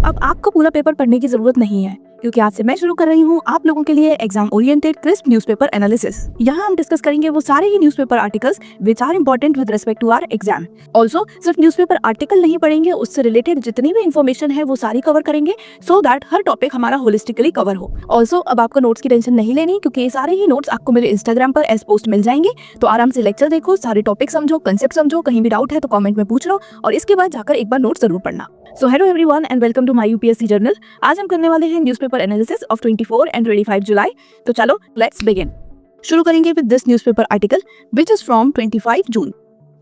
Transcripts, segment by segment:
अब आपको पूरा पेपर पढ़ने की जरूरत नहीं है, क्योंकि आज से मैं शुरू कर रही हूँ आप लोगों के लिए exam oriented crisp newspaper analysis. यहाँ हम डिस्कस करेंगे वो सारे ही newspaper articles which are important with respect to our exam. Also सिर्फ न्यूज़पेपर आर्टिकल नहीं पढ़ेंगे, उससे रिलेटेड जितनी भी इन्फॉर्मेशन है वो सारी कवर करेंगे, सो दैट हर टॉपिक हमारा होलिस्टिकली कवर हो। ऑल्सो अब आपको नोट्स की टेंशन नहीं लेनी, क्योंकि ये सारे ही नोट्स आपको मेरे इंस्टाग्राम पर एज पोस्ट मिल जाएंगे। तो आराम से लेक्चर देखो, सारे टॉपिक समझो, कंसेप्ट समझो, कहीं भी डाउट है तो कमेंट में पूछ लो और इसके बाद जाकर एक बार नोट जरूर पढ़ना। So hello everyone and welcome to my UPSC journal. आज हम करने वाले हैं newspaper analysis of 24 and 25 July. तो चलो लेट्स बिगिन। शुरू करेंगे with this newspaper article which is from 25 June.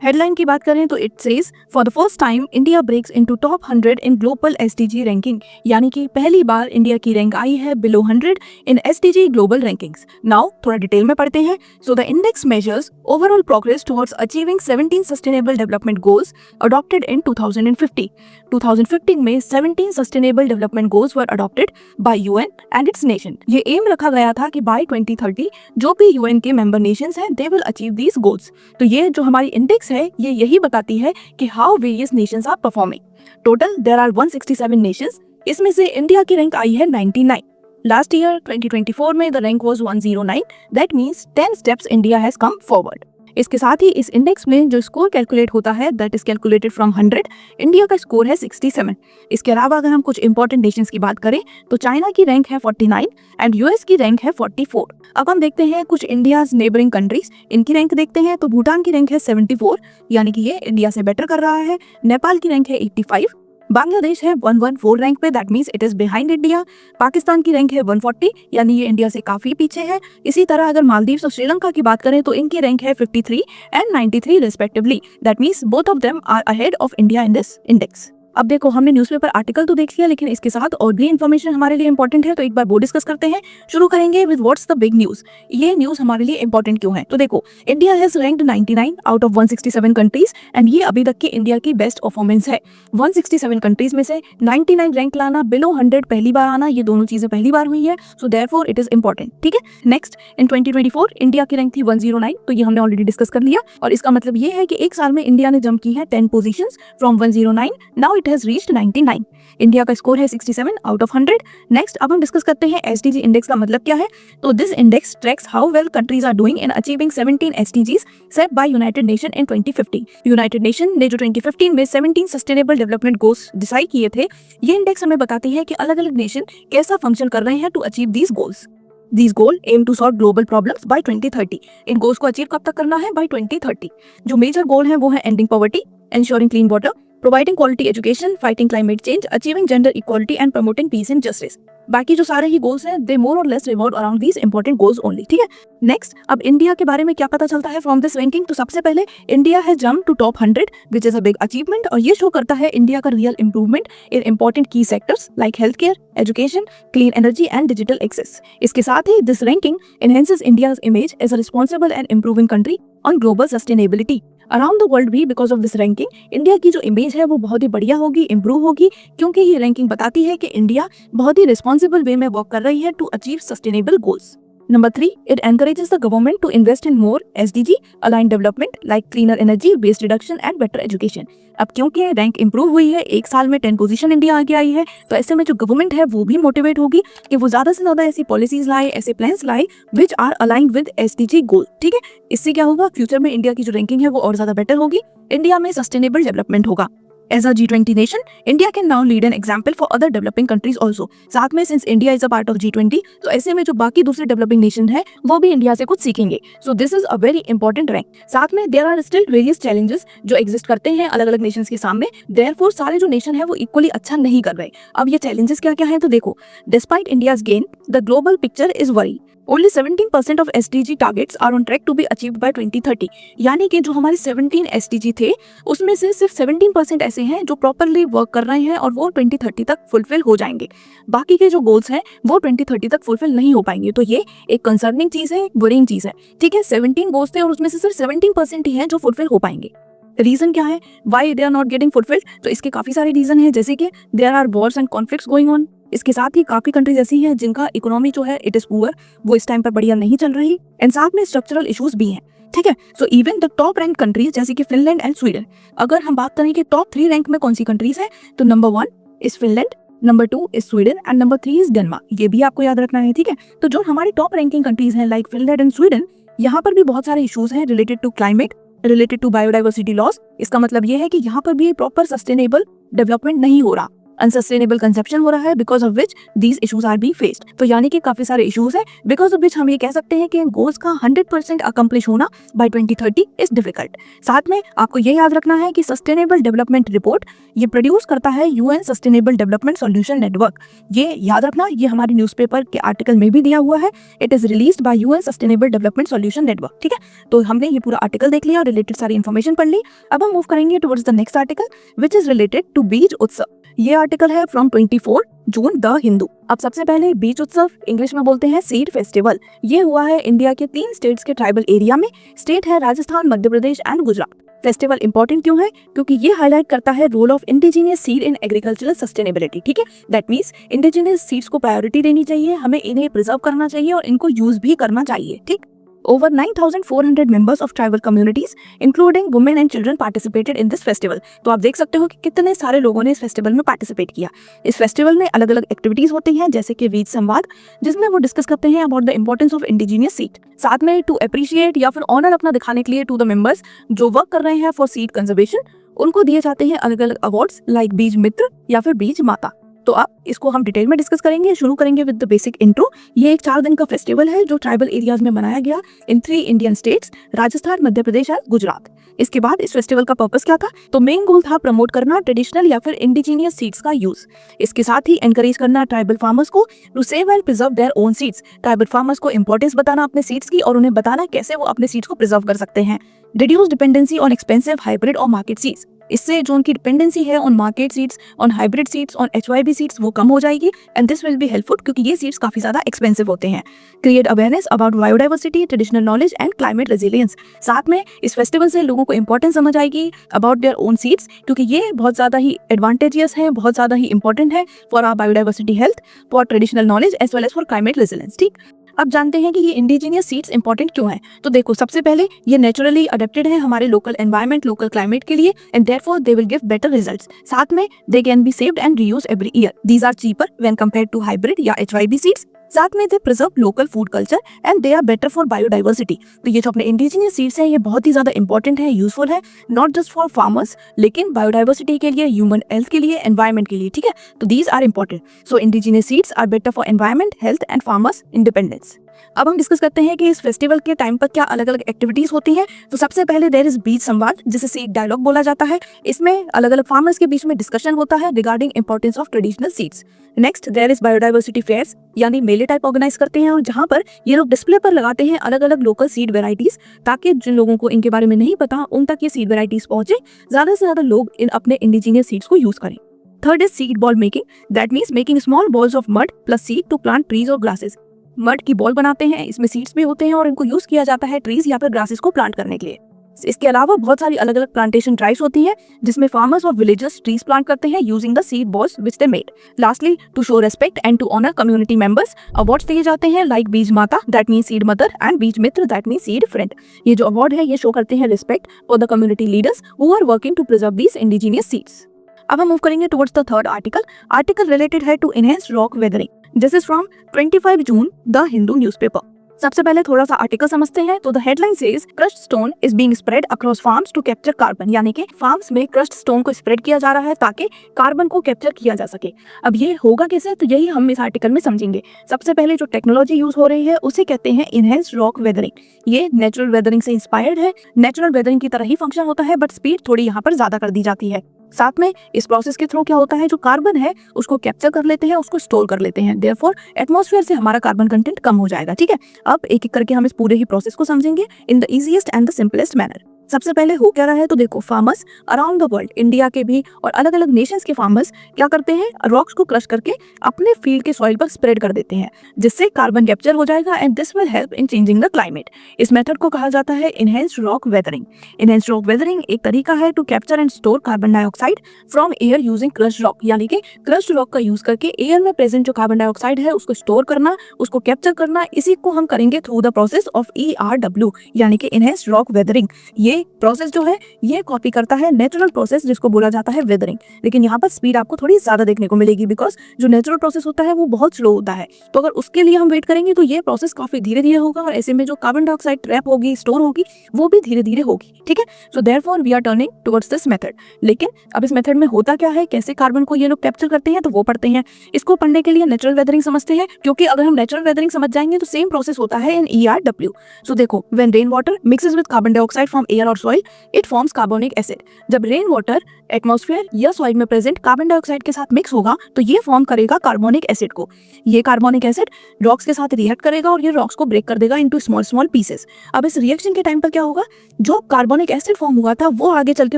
Headline की बात करें तो it says for the first time India breaks into top 100 in global SDG ranking, यानी कि पहली बार इंडिया की रैंक आई है बिलो 100 इन एसडीजी ग्लोबल रैंकिंग्स। नाउ थोड़ा डिटेल में पढ़ते हैं। So the index measures overall progress towards achieving 17 sustainable development goals adopted in 2050। 2015 में 17 sustainable development goals were adopted by UN and it's nation. ये M रखा गया था कि बाय 2030 जो भी यूएन के मेंबर नेशंस हैं they will achieve these goals. तो ये जो हमारी इंडेक्स है ये यही बताती है कि how various nations are performing. Total there are 167 nations, इसमें से इंडिया की रैंक आई है 99। लास्ट ईयर 2024 में the rank was 109, that means 10 steps India has come forward. इसके साथ ही इस इंडेक्स में जो स्कोर कैलकुलेट होता है that is calculated from 100, India का स्कोर है 67। इसके अलावा अगर हम कुछ इंपॉर्टेंट नेशंस की बात करें तो चाइना की रैंक है 49 एंड यूएस की रैंक है 44। अब हम देखते हैं कुछ इंडियाज नेबरिंग कंट्रीज, इनकी रैंक देखते हैं तो भूटान की रैंक है 74, यानी कि ये इंडिया से बेटर कर रहा है। नेपाल की रैंक है 85, बांग्लादेश है 114 रैंक पे, that means it is behind India. Pakistan की रैंक है 140, यानी ये इंडिया से काफी पीछे है। इसी तरह अगर मालदीव्स और श्रीलंका की बात करें तो इनकी रैंक है 53 and 93 respectively, that means both of them are ahead of India in this index. अब देखो हमने न्यूज़पेपर आर्टिकल तो देख लिया, लेकिन इसके साथ और भी इन्फॉर्मेशन हमारे लिए इंपॉर्टेंट है, तो एक बार वो डिस्कस करते हैं। शुरू करेंगे with what's the big news. ये न्यूज हमारे लिए इंपॉर्टेंट क्यों है? तो देखो India has ranked 99 out of 167 countries and ये अभी तक की इंडिया की बेस्ट परफॉर्मेंस है। 167 कंट्रीज में से 99 रैंक लाना, बिलो 100 पहली बार आना, ये दोनों चीजें पहली बार हुई है, so therefore it is important. ठीक है, नेक्स्ट इन 2024 इंडिया की रैंक थी 109, तो ये हमने ऑलरेडी डिस्कस कर लिया और इसका मतलब ये है कि एक साल में इंडिया ने जंप की है 10 positions from 109, now it has reached 99। India का स्कोर है 67 आउट ऑफ 100। नेक्स्ट अब हम डिस्कस करते हैं एसडीजी इंडेक्स का मतलब क्या है। तो this index tracks how well countries are doing in achieving 17 SDGs set by United Nation in 2050। United Nation ने जो 2015 में 17 सस्टेनेबल डेवलपमेंट गोल्स डिसाइड किए थे, ये इंडेक्स हमें बताती है कि अलग अलग नेशन कैसा फंक्शन कर रहे हैं to achieve these goals. These goals aim to solve global problems by 2030। इन गोल्स को अचीव कब तक करना है? बाय 2030। जो मेजर गोल है वो है ending poverty, ensuring clean water, providing quality education, fighting climate change, achieving gender equality and promoting peace and justice। बाकी जो सारे ही गोल्स हैं दे मोर और less revolve around these important goals only. ठीक है, नेक्स्ट अब इंडिया के बारे में क्या पता चलता है फ्रॉम दिस रैंकिंग। तो सबसे पहले India has jump to top 100 which is a big achievement, और ये शो करता है इंडिया का real improvement in important key sectors like health care, education, clean energy and digital access. इसके साथ ही this ranking enhances India's image as a responsible and improving country on global sustainability around the world भी। Because of this ranking India की जो image है वो बहुत ही बढ़िया होगी, इंप्रूव होगी, क्योंकि ये रैंकिंग बताती है कि इंडिया बहुत ही रिस्पॉन्सिबल वे में वर्क कर रही है to achieve sustainable goals. Number 3, it encourages the government to invest in more SDG aligned development like cleaner energy, waste reduction and better education। अब क्योंकि रैंक इंप्रूव हुई है, एक साल में 10 पोजीशन इंडिया आगे आई है, तो ऐसे में जो गवर्नमेंट है वो भी मोटिवेट होगी कि वो ज्यादा से ज्यादा ऐसी पॉलिसीज लाए, ऐसे प्लान्स लाए which are aligned with SDG goal. ठीक है, इससे क्या होगा, फ्यूचर में इंडिया की जो रैंकिंग है वो और ज्यादा बेटर होगी, इंडिया में सस्टेनेबल डेवलपमेंट होगा। As a G20 nation, India can now lead an example for other developing countries also। साथ में since India is a part of G20, तो ऐसे में जो बाकी दूसरे डेवलपिंग नेशन है वो भी इंडिया से कुछ सीखेंगे। So this is a very important rank। साथ में there are still various challenges जो एग्जिस्ट करते हैं अलग अलग नेशंस के सामने, therefore सारे जो नेशन है वो इक्वली अच्छा नहीं कर रहे। अब ये चैलेंजेस क्या क्या है, तो देखो despite India's gain the global picture is worry. Only 17% of SDG targets are on track to be achieved by 2030। यानी कि जो हमारे 17 SDG थे उसमें से सिर्फ 17% ऐसे हैं जो प्रॉपरली वर्क कर रहे हैं और वो 2030 तक फुलफिल हो जाएंगे। बाकी के जो गोल्स हैं वो 2030 तक फुलफिल नहीं हो पाएंगे। तो ये एक कंसर्निंग चीज है, वरीइंग चीज है। ठीक है, 17 गोल्स थे और उसमें से सिर्फ 17% ही हैं जो फुलफिल हो पाएंगे। रीजन क्या है why they are not getting fulfilled? तो इसके काफी सारे रीजन है, जैसे कि there are wars and conflicts going on. इसके साथ ही काफी कंट्रीज ऐसी हैं जिनका इकोनॉमी जो है इट इज पुअर, वो इस टाइम पर बढ़िया नहीं चल रही, एंड साथ में स्ट्रक्चरल इश्यूज भी हैं। ठीक है, so even the top rank countries जैसे कि फिनलैंड एंड स्वीडन, अगर हम बात करें कि टॉप 3 रैंक में कौन सी कंट्रीज है, तो number 1 is Finland, number 2 is Sweden and number 3 is Denmark. ये भी आपको याद रखना है, ठीक है। तो जो हमारी टॉप रैंकिंग कंट्रीज हैं लाइक फिनलैंड एंड स्वीडन, यहाँ पर भी बहुत सारे इश्यूज हैं related to climate, related to biodiversity loss. इसका मतलब ये है कि यहाँ पर भी प्रॉपर सस्टेनेबल डेवलपमेंट नहीं हो रहा, अनसस्टेनेबल कंसेप्शन हो रहा है, because of which these issues are being faced. तो यानी कि काफी सारे इशूज हैं, बिकॉज ऑफ विच हम ये कह सकते हैं कि इन गोल्स का 100% अकम्प्लिश होना बाय 2030 इज डिफिकल्ट। साथ में आपको ये याद रखना है कि सस्टेनेबल डेवलपमेंट रिपोर्ट ये प्रोड्यूस करता है UN sustainable development solution network. ये याद रखना, ये हमारे न्यूज़पेपर के आर्टिकल में भी दिया हुआ है। It is released by UN sustainable development solution network, ठीक है। तो हमने ये पूरा आर्टिकल देख लिया, रिलेटेड सारी इन्फॉर्मेशन पढ़ ली। अब हम मूव करेंगे towards the next article which is related to Beej Utsav. ये आर्टिकल है फ्रॉम 24 जून द हिंदू। अब सबसे पहले बीच उत्सव, इंग्लिश में बोलते हैं सीड फेस्टिवल। ये हुआ है इंडिया के 3 स्टेट्स के ट्राइबल एरिया में। स्टेट है Rajasthan, Madhya Pradesh and Gujarat. Festival important क्यों है? क्योंकि ये हाईलाइट करता है role of indigenous seed in agricultural sustainability, ठीक है। दैट मींस इंडिजिनियस सीड्स को प्रायोरिटी देनी चाहिए, हमें इन्हें प्रिजर्व करना चाहिए और इनको यूज भी करना चाहिए, ठीक। Over 9,400 members of tribal communities, including women and children, participated in this festival. तो आप देख सकते हो कि कितने सारे लोगों ने इस फेस्टिवल में पार्टिसिपेट किया। इस फेस्टिवल में अलग अलग एक्टिविटीज होती हैं, जैसे कि वीज संवाद, जिसमें वो डिस्कस करते हैं about the importance of indigenous seed. साथ में टू अप्रिशिएट या फिर ऑनर अपना दिखाने के लिए टू द मेंबर्स जो वर्क कर रहे हैं फॉर सीड कंजर्वेशन, उनको दिए जाते हैं अलग अलग अवार्ड्स लाइक बीज मित्र या फिर बीज माता। तो अब इसको हम डिटेल में डिस्कस करेंगे। शुरू करेंगे विद द बेसिक इंट्रो। ये एक 4 दिन का फेस्टिवल है जो ट्राइबल एरियाज में मनाया गया इन 3 इंडियन स्टेट्स, राजस्थान, मध्य प्रदेश और गुजरात। इसके बाद इस फेस्टिवल का पर्पस क्या था? तो मेन गोल था प्रमोट करना ट्रेडिशनल या फिर इंडिजिनियस सीड्स का यूज। इसके साथ ही एनकरेज करना ट्राइबल फार्मर्स को to save and preserve their own seeds. Tribal farmers को इंपॉर्टेंस बताना अपने सीड्स की और उन्हें बताना कैसे वो अपने सीड्स को प्रिजर्व कर सकते हैं। Reduce dependency on expensive hybrid और मार्केट सीड्स। इससे जो उनकी डिपेंडेंसी है on market seeds, on hybrid seeds, on HYB seeds, वो कम हो जाएगी and this will be helpful क्योंकि ये सीड्स काफी ज्यादा एक्सपेंसिव होते हैं। Create awareness about biodiversity, traditional knowledge and climate resilience. साथ में इस फेस्टिवल से लोगों को इंपॉर्टेंस समझ आएगी अबाउट देयर ओन सीड्स, क्योंकि ये बहुत ज्यादा ही एडवांटेजियस है, बहुत ज्यादा ही इंपॉर्टेंट है for our biodiversity health, for traditional knowledge as well as for climate resilience, ठीक। अब जानते हैं कि ये इंडिजिनियस सीड्स इंपॉर्टेंट क्यों है। तो देखो, सबसे पहले ये नेचुरली अडेप्टेड है हमारे लोकल एनवायरनमेंट, लोकल क्लाइमेट के लिए and therefore they will give better results. साथ में they can be saved and reused every year. These are cheaper when compared to hybrid या HYB सीड्स। साथ में they preserve local food culture and they are better for biodiversity. तो ये जो अपने indigenous seeds हैं ये बहुत ही ज्यादा इंपॉर्टेंट है, यूजफुल है, नॉट जस्ट फॉर फार्मर्स लेकिन बायोडाइवर्सिटी के लिए, ह्यूमन हेल्थ के लिए, एनवायरनमेंट के लिए, ठीक है। तो these are important. So indigenous seeds are better for environment, health and farmers independence. अब हम डिस्कस करते हैं कि इस फेस्टिवल के टाइम पर क्या अलग अलग एक्टिविटीज होती हैं। तो सबसे पहले देयर इज बीज संवाद, जिसे सीड डायलॉग बोला जाता है। इसमें अलग अलग फार्मर्स के बीच में डिस्कशन होता है regarding importance of traditional seeds. Next there is biodiversity fairs, यानी मेले टाइप ऑर्गेनाइज करते हैं और जहां पर ये लोग डिस्प्ले पर लगाते हैं अलग अलग लोकल सीड वेराइटीज, ताकि जिन लोगों को इनके बारे में नहीं पता उन तक ये सीड वेराइटीज पहुंचे, ज्यादा से ज्यादा लोग इन अपने इंडिजिनियस सीड्स को यूज करें। Third is seed ball making, that means making small balls of mud plus seed to plant trees और ग्रासेस। मड की बॉल बनाते हैं, इसमें सीड्स भी होते हैं और इनको यूज किया जाता है ट्रीज या फिर ग्रासेस को प्लांट करने के लिए। इसके अलावा बहुत सारी अलग अलग प्लांटेशन ड्राइव्स होती हैं जिसमें फार्मर्स और विलेजर्स ट्रीज प्लांट करते हैं using the seed balls which they made. Lastly, to show respect and to honour community members, awards दिए जाते हैं like Beej Mata, that means seed mother, and Beej Mitra, that means seed friend. ये जो award है ये show करते हैं respect for the community leaders who are working to preserve these indigenous seeds. अब हम मूव करेंगे towards the third article. Article related है to enhance rock weathering. This is from 25 June the Hindu newspaper. सबसे पहले थोड़ा सा आर्टिकल समझते हैं। तो the headline says crushed stone is being spread across farms to capture carbon, यानी कि फार्म्स में क्रश्ड स्टोन को स्प्रेड किया जा रहा है ताकि कार्बन को कैप्चर किया जा सके। अब ये होगा कैसे, तो यही हम इस आर्टिकल में समझेंगे। सबसे पहले जो टेक्नोलॉजी यूज हो रही है उसे कहते हैं इनहेंस रॉक वेदरिंग। ये नेचुरल वेदरिंग से इंस्पायर्ड है, नेचुरल वेदरिंग की तरह ही फंक्शन होता है बट स्पीड थोड़ी यहाँ पर ज्यादा कर दी जाती है। साथ में इस प्रोसेस के थ्रू क्या होता है, जो कार्बन है उसको कैप्चर कर लेते हैं, उसको स्टोर कर लेते हैं, देयरफॉर एटमॉस्फेयर से हमारा कार्बन कंटेंट कम हो जाएगा। ठीक है, अब एक एक करके हम इस पूरे ही प्रोसेस को समझेंगे in the easiest and the simplest manner. सबसे पहले हो क्या रहा है, तो देखो farmers around the world, India के भी और अलग अलग नेशंस के फार्मर्स क्या करते हैं, रॉक्स को क्रश करके अपने फील्ड के सॉइल पर स्प्रेड कर देते हैं, जिससे कार्बन कैप्चर हो जाएगा and this will help in changing the climate. इस मेथड को कहा जाता है enhanced rock weathering. Enhanced rock weathering एक तरीका है to capture and store carbon dioxide from air using crushed rock, यानी कि क्रश्ड रॉक का यूज करके एयर में प्रेजेंट जो कार्बन डाइऑक्साइड है उसको स्टोर करना, उसको कैप्चर करना। इसी को हम करेंगे through the process of ERW, यानी कि इनहेंस्ड रॉक वेदरिंग। ये ये प्रोसेस जो है ये कॉपी करता है नेचुरल प्रोसेस जिसको बोला जाता है वेदरिंग, लेकिन यहाँ पर स्पीड आपको थोड़ी ज्यादा देखने को मिलेगी बिकॉज जो नेचुरल प्रोसेस होता है वो बहुत स्लो होता है। तो अगर उसके लिए हम वेट करेंगे तो ये प्रोसेस काफी धीरे धीरे होगा और ऐसे में जो कार्बन डाइऑक्साइड ट्रैप होगी, स्टोर होगी, वो भी धीरे धीरे होगी। ठीक है, so therefore we are turning towards this method. लेकिन अब इस मेथड में होता क्या है, कैसे कार्बन को ये लोग कैप्चर करते हैं, तो वो पढ़ते हैं। इसको पढ़ने के लिए नेचुरल वेदरिंग समझते हैं, क्योंकि अगर हम नेचुरल वेदरिंग समझ जाएंगे तो सेम प्रोसेस होता है इन ERW। सो देखो, when rain water mixes with carbon dioxide from air और soil it forms carbonic acid. जब रेन वाटर एटमॉस्फेयर या सॉइल में प्रेजेंट कार्बन डाइऑक्साइड के साथ मिक्स होगा तो ये फॉर्म करेगा कार्बोनिक एसिड को। ये कार्बोनिक एसिड रॉक्स के साथ रिएक्ट करेगा और ये रॉक्स को ब्रेक कर देगा इनटू स्मॉल स्मॉल पीसेस। अब इस रिएक्शन के टाइम पर क्या होगा, जो कार्बोनिक एसिड फॉर्म हुआ था वो आगे चल के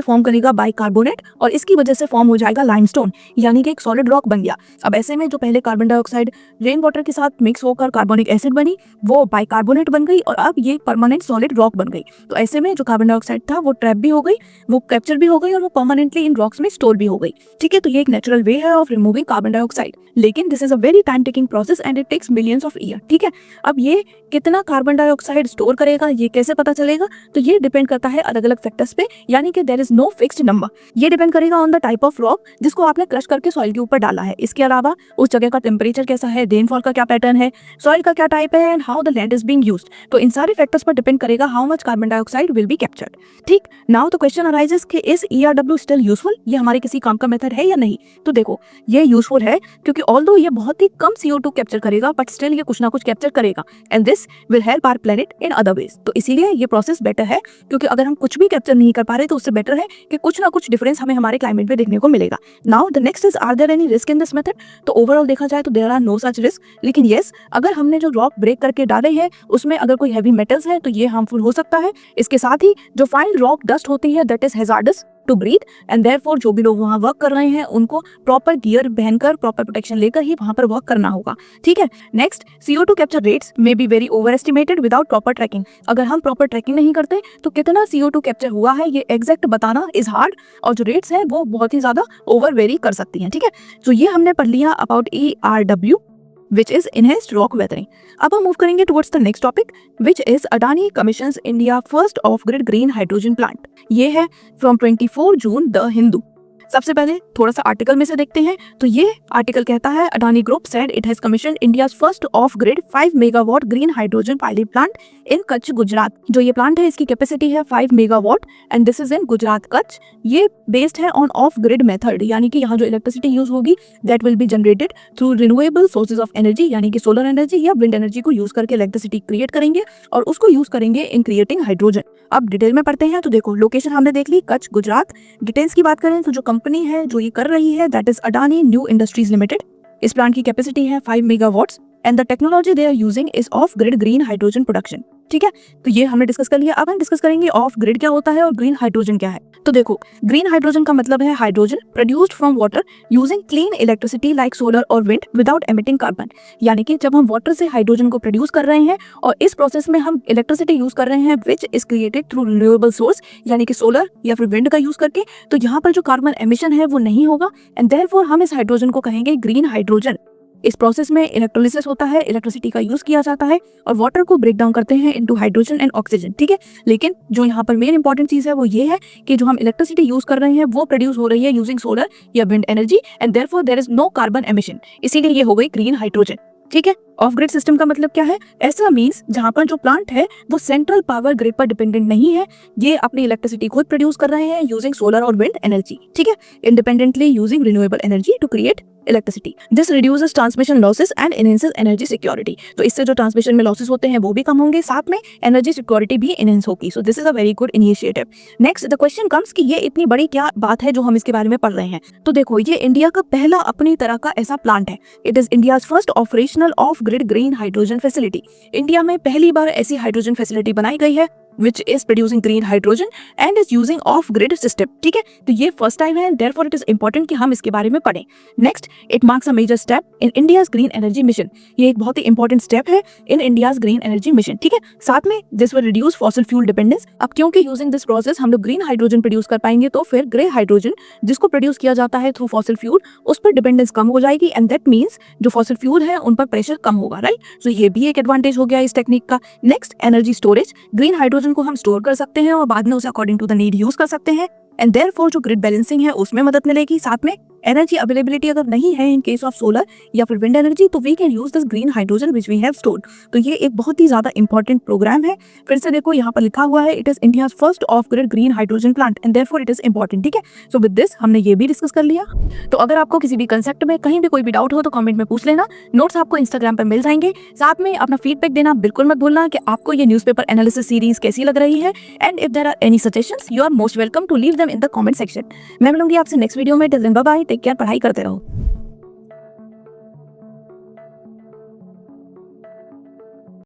फॉर्म करेगा बाइकार्बोनेट और इसकी वजह से फॉर्म हो जाएगा लाइमस्टोन, यानी कि एक सॉलिड रॉक बन गया। अब ऐसे में जो पहले कार्बन डाइऑक्साइड रेन वाटर के साथ मिक्स होकर कार्बोनिक एसिड बनी वो बाइकार्बोनेट बन गई और अब ये परमानेंट सॉलिड रॉक बन गई। तो ऐसे में जो कार्बन डाइऑक्साइड था वो ट्रैप भी हो गई, वो कैप्चर भी हो गई और वो परमानेंटली इन रॉक्स में स्टोर भी हो गई। ठीक है, तो ये एक नेचुरल वे है ऑफ रिमूविंग कार्बन डाइऑक्साइड, लेकिन this is a very time taking process and it takes millions of year. ठीक है, अब ये कितना कार्बन डाइऑक्साइड स्टोर करेगा ये कैसे पता चलेगा, तो ये डिपेंड करता है अलग अलग फैक्टर्स पे, यानी कि there is no fixed number. ये डिपेंड करेगा on the type of rock जिसको आपने क्रश करके सॉइल के ऊपर डाला है। इसके अलावा उस जगह का टेम्परेचर कैसा है, रेनफॉल का क्या पैटर्न है, सॉइल का क्या टाइप है and how the land is being used. तो इन सारे फैक्टर्स पर डिपेंड करेगा how much carbon dioxide will be captured. ठीक, नाउ द क्वेश्चन अराइजेस कि इज ERW स्टिल यूजफुल, ये हमारे किसी काम का मेथड है या नहीं। तो देखो, ये यूजफुल है क्योंकि ऑल्दो ये बहुत ही कम CO2 कैप्चर करेगा बट स्टिल ये कुछ ना कुछ कैप्चर करेगा and this will help our planet in other ways. तो इसीलिए ये प्रोसेस बेटर है, क्योंकि अगर हम कुछ भी कैप्चर नहीं कर पा रहे तो उससे बेटर है कि कुछ ना कुछ डिफरेंस हमें हमारे क्लाइमेट में देखने को मिलेगा। Now the next is, are there any risk in this method. तो ओवरऑल देखा जाए तो there are no such risk, लेकिन येस, अगर हमने जो रॉक ब्रेक करके डाले हैं उसमें अगर कोई हैवी मेटल्स है तो ये हार्मफुल हो सकता है। इसके साथ ही जो फाइन रॉक डस्ट होती है that is hazardous to breathe and therefore जो भी लोग वहां वर्क कर रहे हैं उनको प्रॉपर गियर पहनकर प्रॉपर प्रोटेक्शन लेकर ही वहां पर वर्क करना होगा। ठीक है, next, CO2 capture rates may be very over estimated without proper tracking. अगर हम प्रॉपर ट्रैकिंग नहीं करते तो कितना CO2 कैप्चर हुआ है ये एग्जैक्ट बताना इज हार्ड, और जो रेट्स हैं वो बहुत ही ज्यादा ओवर वेरी कर सकती हैं। ठीक है, तो ये हमने पढ़ लिया about ERW which is enhanced rock weathering। अब हम मूव करेंगे towards the next topic which is Adani commissions India first off-grid green hydrogen plant। ये है from 24 जून द हिंदू। सबसे पहले थोड़ा सा आर्टिकल में से देखते हैं। तो ये आर्टिकल कहता है Adani group said it has commissioned India's first of grid 5 megawatt green hydrogen pilot plant in Kutch Gujarat. जो ये प्लांट है इसकी कैपेसिटी है 5 megawatt and this is in Gujarat Kutch. ये बेस्ड है ऑन ऑफ ग्रिड मेथड, यानी कि यहाँ जो इलेक्ट्रिसिटी यूज होगी that will be generated through renewable sources of energy, यानी कि सोलर एनर्जी या विंड एनर्जी को यूज करके इलेक्ट्रिसिटी क्रिएट करेंगे और उसको यूज करेंगे इन क्रिएटिंग हाइड्रोजन। अब डिटेल में पढ़ते हैं। तो देखो, लोकेशन हमने देख ली कच्छ गुजरात। डिटेल्स की बात करें तो जो कंपनी है जो ये कर रही है that is Adani New Industries Limited. इस प्लांट की कैपेसिटी है 5 megawatts and the technology they are using is off grid green hydrogen production. ठीक है, तो ये हमने डिस्कस कर लिया। अब हम डिस्कस करेंगे ऑफ ग्रिड क्या होता है और ग्रीन हाइड्रोजन क्या है। तो देखो, ग्रीन हाइड्रोजन का मतलब है hydrogen produced from water using clean electricity like solar और विंड विदाउट एमिटिंग कार्बन। यानी कि जब हम वाटर से हाइड्रोजन को प्रोड्यूस कर रहे हैं और इस प्रोसेस में हम इलेक्ट्रिसिटी यूज कर रहे हैं which is created through renewable source, यानी कि सोलर या फिर विंड का यूज करके, तो यहाँ पर जो कार्बन एमिशन है वो नहीं होगा एंड देयरफॉर हम इस हाइड्रोजन को कहेंगे ग्रीन हाइड्रोजन। इस प्रोसेस में इलेक्ट्रोलिसिस होता है, इलेक्ट्रिसिटी का यूज किया जाता है और वाटर को ब्रेक डाउन करते हैं इनटू हाइड्रोजन एंड ऑक्सीजन। ठीक है, लेकिन जो यहाँ पर मेन इंपॉर्टेंट चीज है वो ये है कि जो हम इलेक्ट्रिसिटी यूज कर रहे हैं वो प्रोड्यूस हो रही है यूजिंग सोलर या wind energy and therefore there is no carbon emission, इसीलिए ये हो गई ग्रीन हाइड्रोजन। ठीक है, ऑफ ग्रिड सिस्टम का मतलब क्या है? ऐसा मींस जहां पर जो प्लांट है वो सेंट्रल पावर ग्रिड पर डिपेंडेंट नहीं है, ये अपनी इलेक्ट्रिसिटी खुद प्रोड्यूस कर रहे हैं यूजिंग सोलर और विंड एनर्जी। ठीक है, independently using renewable energy to create electricity. This reduces transmission losses and enhances energy security. तो इससे जो ट्रांसमिशन में लॉसेस होते हैं वो भी कम होंगे, साथ में एनर्जी सिक्योरिटी भी एनहेंस होगी। So this is a very good initiative. Next the question comes कि ये इतनी बड़ी क्या बात है जो हम इसके बारे में पढ़ रहे हैं। तो देखो, ये इंडिया का पहला अपनी तरह का ऐसा प्लांट है। It is India's first operational of grid green hydrogen facility. India में पहली बार ऐसी हाइड्रोजन फैसिलिटी बनाई गई है which is producing green hydrogen and is using off grid system। ठीक है, तो ये फर्स्ट टाइम है, therefore it is important कि हम इसके बारे में पढ़ें। Next, it marks a major step in India's green energy mission। ये एक बहुत ही इंपॉर्टेंट स्टेप है in India's green energy mission। ठीक है, साथ में this will reduce fossil fuel dependence। अब क्योंकि यूजिंग दिस प्रोसेस हम लोग ग्रीन हाइड्रोजन प्रोड्यूस कर पाएंगे तो फिर ग्रे हाइड्रोजन जिसको प्रोड्यूस किया जाता है थ्रू फॉसिल फ्यूल उस पर डिपेंडेंस कम हो जाएगी एंड दैट मीन्स जो फॉसिल फ्यूल है उन पर प्रेशर कम होगा, राइट। सो ये भी एक एडवांटेज हो गया इस टेक्निक का। Next, energy storage. Green hydrogen hydrogen को हम स्टोर कर सकते हैं और बाद में उसे according to the need use कर सकते हैं। एंड देयरफॉर जो ग्रिड बैलेंसिंग है उसमें मदद मिलेगी। साथ में एनर्जी अवेलेबिलिटी अगर नहीं है इन केस ऑफ सोलर या फिर विंड एनर्जी, तो we can use this green hydrogen which we have stored. तो ये एक बहुत ही ज्यादा इंपॉर्टेंट प्रोग्राम है। फिर से देखो यहाँ पर लिखा हुआ है it is India's first of grid green hydrogen plant and therefore it is important. ठीक है, सो विद दिस हमने ये भी डिस्कस कर लिया। तो अगर आपको किसी भी कंसेप्ट में कहीं भी कोई भी डाउट हो तो कमेंट में पूछ लेना। नोट्स आपको इंस्टाग्राम पर मिल जाएंगे। साथ में अपना फीडबैक देना बिल्कुल मत भूलना कि आपको ये न्यूज़पेपर एनालिसिस सीरीज कैसी लग रही है। And if there are any suggestions you are most welcome to leave them in the comment section. मैं मिलूंगी आपसे नेक्स्ट वीडियो में। Till then bye bye, take care, पढ़ाई करते रहो।